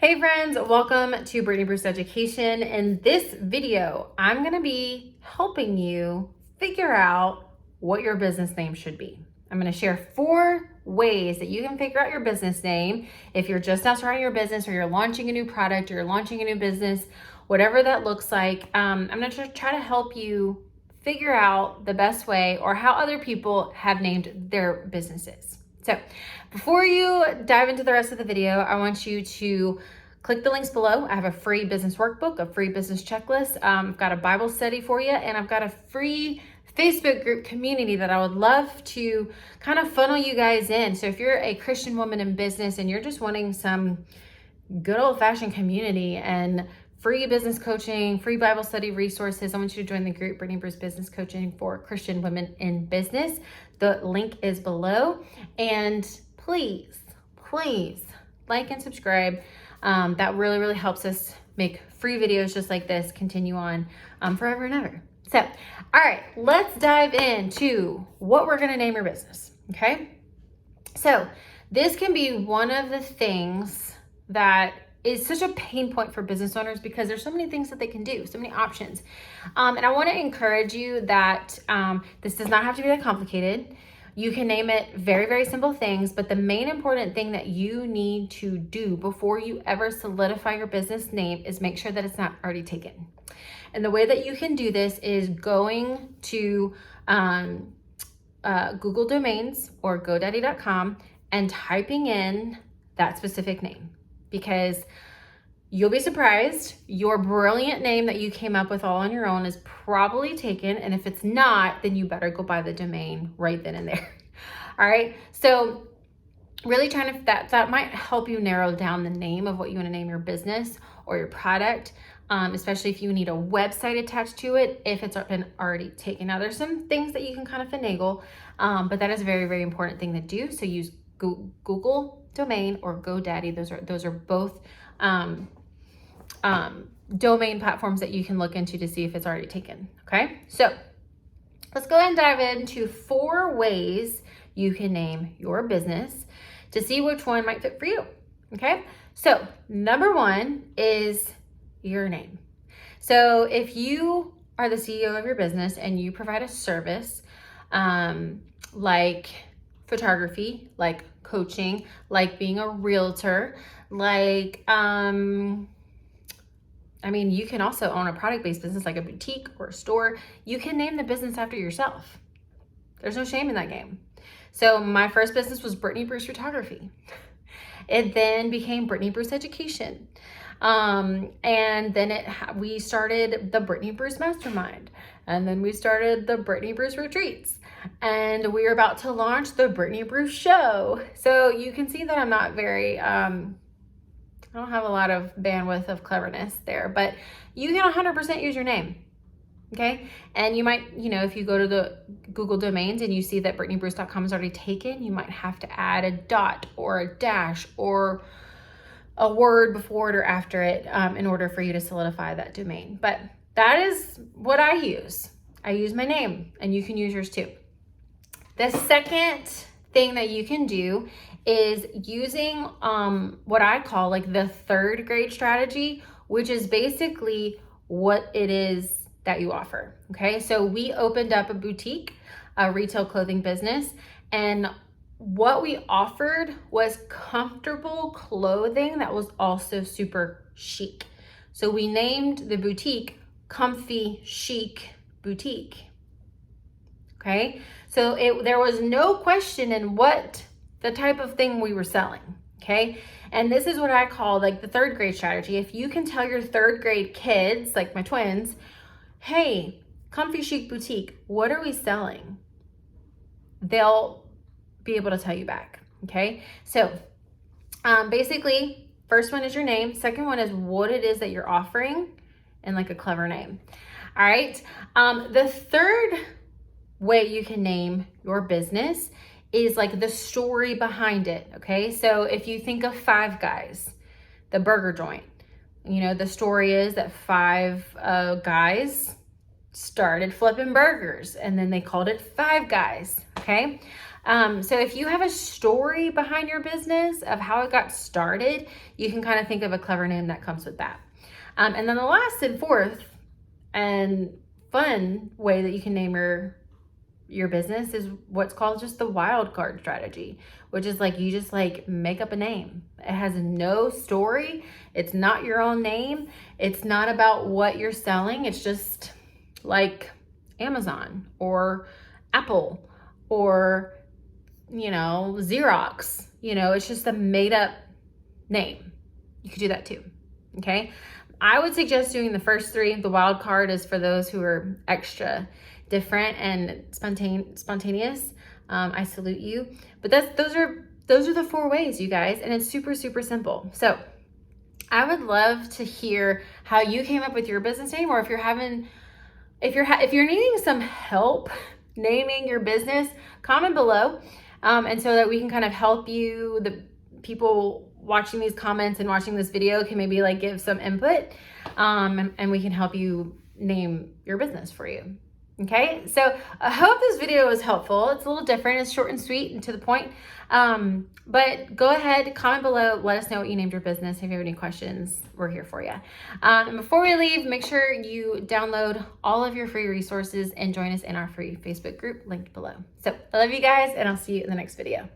Hey friends, welcome to Brittany Bruce Education. In this video, I'm gonna be helping you figure out what your business name should be. I'm gonna share 4 ways that you can figure out your business name if you're just now starting your business or you're launching a new product or you're launching a new business, whatever that looks like. I'm gonna try to help you figure out the best way or how other people have named their businesses. So before you dive into the rest of the video, I want you to click the links below. I have a free business workbook, a free business checklist. I've got a Bible study for you, and I've got a free Facebook group community that I would love to kind of funnel you guys in. So if you're a Christian woman in business and you're just wanting some good old-fashioned community and free business coaching, free Bible study resources, I want you to join the group, Brittany Bruce Business Coaching for Christian Women in Business. The link is below. And please like and subscribe. That really helps us make free videos just like this continue on forever and ever. So, all right, let's dive into what we're gonna name your business, okay? So this can be one of the things that is such a pain point for business owners because there's so many things that they can do, so many options. And I wanna encourage you that this does not have to be that complicated. You can name it very simple things, but the main important thing that you need to do before you ever solidify your business name is make sure that it's not already taken. And the way that you can do this is going to Google Domains or GoDaddy.com and typing in that specific name, because you'll be surprised. Your brilliant name that you came up with all on your own is probably taken. And if it's not, then you better go buy the domain right then and there. All right. So really trying to, that might help you narrow down the name of what you want to name your business or your product, especially if you need a website attached to it, if it's been already taken. Now there's some things that you can kind of finagle, but that is a very important thing to do. So use Google Domain or GoDaddy. Those are both domain platforms that you can look into to see if it's already taken. Okay, so let's go ahead and dive into 4 ways you can name your business to see which one might fit for you. Okay, so number 1 is your name. So if you are the CEO of your business and you provide a service like photography, like coaching, like being a realtor, like you can also own a product-based business like a boutique or a store. You can name the business after yourself. There's no shame in that game. So my first business was Brittany Bruce Photography. It then became Brittany Bruce Education. And then we started the Brittany Bruce Mastermind. And then we started the Brittany Bruce Retreats. And we are about to launch the Brittany Bruce Show. So you can see that I'm not very, I don't have a lot of bandwidth of cleverness there, but you can 100% use your name. Okay. And you might, if you go to the Google Domains and you see that BrittanyBruce.com is already taken, you might have to add a dot or a dash or a word before it or after it in order for you to solidify that domain. But that is what I use. I use my name, and you can use yours too. The second thing that you can do is using what I call like the 3rd grade strategy, which is basically what it is that you offer. Okay, so we opened up a boutique, a retail clothing business, and what we offered was comfortable clothing that was also super chic. So we named the boutique Comfy Chic Boutique. Okay, so there was no question in what the type of thing we were selling. Okay, and this is what I call like the 3rd grade strategy. If you can tell your 3rd grade kids, like my twins, hey, Comfy Chic Boutique, what are we selling? They'll be able to tell you back. Okay, so basically, first one is your name. Second one is what it is that you're offering and like a clever name. All right, the 3rd way you can name your business is like the story behind it. Okay, so if you think of Five Guys, the burger joint, the story is that 5 guys started flipping burgers and then they called it Five Guys. Okay, So if you have a story behind your business of how it got started, you can kind of think of a clever name that comes with that. And then the last and fourth and fun way that you can name your business is what's called just the wild card strategy, which is like you just like make up a name. It has no story. It's not your own name. It's not about what you're selling. It's just like Amazon or Apple or, Xerox. It's just a made up name. You could do that too. Okay. I would suggest doing the first three. The wild card is for those who are extra different and spontaneous. I salute you. But those are the 4 ways, you guys, and it's super, super simple. So I would love to hear how you came up with your business name, or if you're needing some help naming your business, comment below, and so that we can kind of help you. The people watching these comments and watching this video can maybe like give some input, and we can help you name your business for you. Okay, so I hope this video was helpful. It's a little different. It's short and sweet and to the point. But go ahead, comment below. Let us know what you named your business. If you have any questions, we're here for you. And before we leave, make sure you download all of your free resources and join us in our free Facebook group linked below. So I love you guys, and I'll see you in the next video.